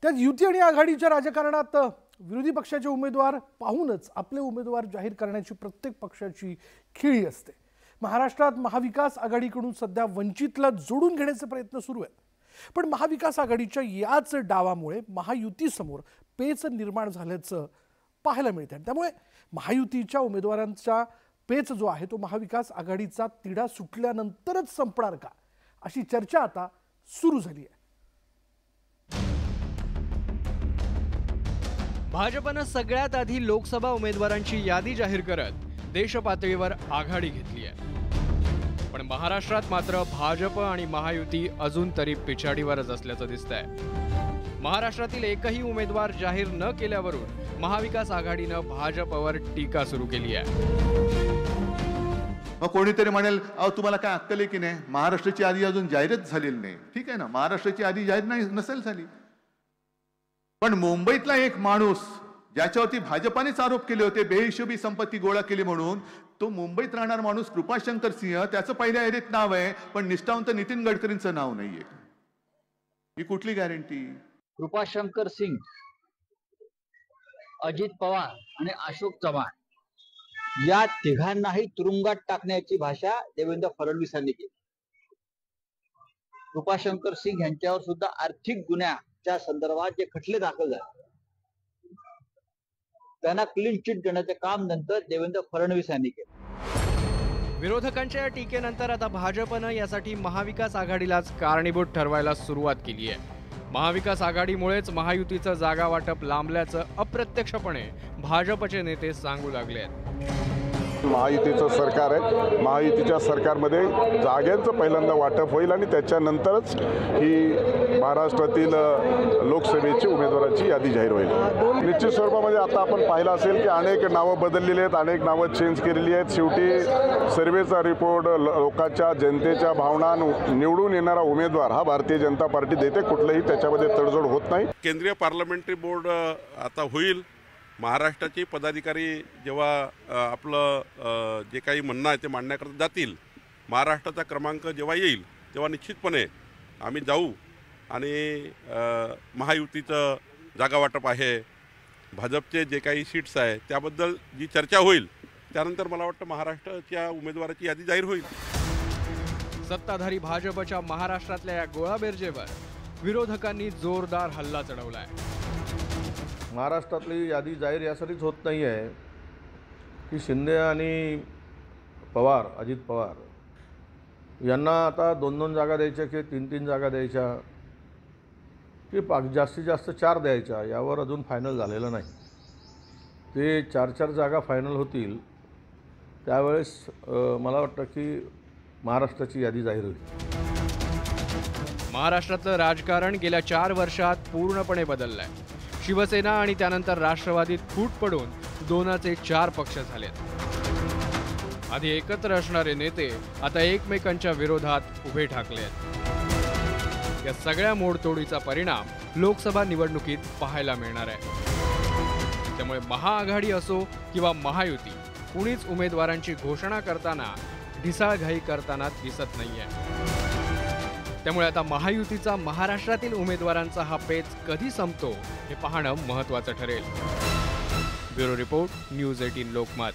त्यात युती आणि आघाडीच्या राजकारणात विरोधी पक्षाचे उमेदवार पाहूनच आपले उमेदवार जाहीर करण्याची प्रत्येक पक्षाची खिळी असते। महाराष्ट्रात महाविकास आघाडीकडून सध्या वंचितला जोडून घेण्याचे प्रयत्न सुरू आहेत, पण महाविकास आघाडीच्या याच डावामुळे महायुतीसमोर पेच निर्माण झाल्याचं पाहायला मिळते। त्यामुळे महायुतीच्या उमेदवारांचा पेच जो आहे तो महाविकास आघाडीचा तिढा सुटल्यानंतरच संपणार का, अशी चर्चा आता सुरू झाली आहे। भाजपनं सगळ्यात आधी लोकसभा उमेदवारांची यादी जाहीर करत देश पातळीवर आघाडी घेतली आहे, पण महाराष्ट्रात मात्र भाजप आणि महायुती अजून तरी पिछाडीवरच असल्याचं दिसतंय। महाराष्ट्रातील एकही उमेदवार जाहीर न केल्यावरून महाविकास आघाडीनं भाजपवर टीका सुरू केली आहे। कोणीतरी म्हणेल, अहो तुम्हाला काय अक्कल आहे की नाही, महाराष्ट्राची यादी अजून जाहीरच झालेली नाही। ठीक आहे ना, महाराष्ट्राची यादी जाहीर नसेल झाली, पण मुंबईतला एक माणूस ज्याच्यावरती भाजपानेच आरोप केले होते बेहिशोबी संपत्ती गोळा केली म्हणून, तो मुंबईत राहणार माणूस कृपाशंकर सिंह, त्याचं पहिल्या यादीत नाव आहे पण निष्ठावंत नितीन गडकरींचं नाव नाहीये। ही कुठली गॅरंटी? कृपाशंकर सिंह, अजित पवार आणि अशोक चव्हाण या तिघांनाही तुरुंगात टाकण्याची भाषा देवेंद्र फडणवीसांनी केली। कृपाशंकर सिंह यांच्यावर सुद्धा आर्थिक गुन्ह्याच्या संदर्भात जे खटले दाखल झाले त्यांना क्लीन चिट देण्याचे काम नंतर देवेंद्र फडणवीस यांनी केले। विरोधकांच्या या टीकेनंतर आता भाजपनं यासाठी महाविकास आघाडीलाच कारणीभूत ठरवायला सुरुवात केली आहे। महाविकास आघाडीमुळेच महायुतीचं जागा वाटप लांबल्याचं अप्रत्यक्षपणे भाजपचे नेते सांगू लागले आहेत। महायुतीचं सरकार आहे, महायुतीच्या सरकारमध्ये जागांचं पहिल्यांदा वाटप होईल आणि त्याच्यानंतरच ही महाराष्ट्रातील लोकसभेची उमेदवाराची यादी जाहीर होईल। निश्चित स्वरूपामध्ये आता आपण पाहिलं असेल की अनेक नावं बदललेली आहेत, अनेक नावं चेंज केलेली आहेत। शेवटी सर्वेचा रिपोर्ट, लोकांच्या जनतेच्या भावना, निवडून येणारा उमेदवार हा भारतीय जनता पार्टी देते, कुठलंही त्याच्यामध्ये तडजोड होत नाही। केंद्रीय पार्लमेंटरी बोर्ड आता होईल, महाराष्ट्राचे पदाधिकारी जेव्हा आपलं जे काही म्हणणं आहे ते मांडण्याकरता जातील, महाराष्ट्राचा क्रमांक जेव्हा येईल तेव्हा निश्चितपणे आम्ही जाऊ आणि महायुतीचं जागा वाटप आहे, भाजपचे जे काही सीट्स आहे त्याबद्दल जी चर्चा होईल त्यानंतर मला वाटतं महाराष्ट्राच्या उमेदवाराची यादी जाहीर होईल। सत्ताधारी भाजपच्या महाराष्ट्रातल्या या गोळाबेरजेवर विरोधकांनी जोरदार हल्ला चढवलाय। महाराष्ट्रातली यादी जाहीर यासाठीच होत नाही आहे की शिंदे आणि पवार, अजित पवार यांना आता 2-2 जागा द्यायच्या की 3-3 जागा द्यायच्या की जास्तीत जास्त 4 द्यायच्या, यावर अजून फायनल झालेलं नाही। ते 4-4 जागा फायनल होतील त्यावेळेस मला वाटतं की महाराष्ट्राची यादी जाहीर होईल। महाराष्ट्रातलं राजकारण गेल्या 4 वर्षात पूर्णपणे बदललंय। शिवसेना आणि त्यानंतर राष्ट्रवादीत फूट पडून 2चे 4 पक्ष झालेत। आधी एकत्र असणारे नेते आता एकमेकांच्या विरोधात उभे ठाकले आहेत। या सगळ्या मोडतोडीचा परिणाम लोकसभा निवडणुकीत पाहायला मिळणार आहे। त्यामुळे महाआघाडी असो किंवा महायुती, कुणीच उमेदवारांची घोषणा करताना ढिसाळघाई करताना दिसत नाहीये। त्यामुळे आता महायुतीचा महाराष्ट्रातील उमेदवारांचा हा पेच कधी संपतो हे पाहणं महत्त्वाचं ठरेल। Bureau report, news 18 Lokmat.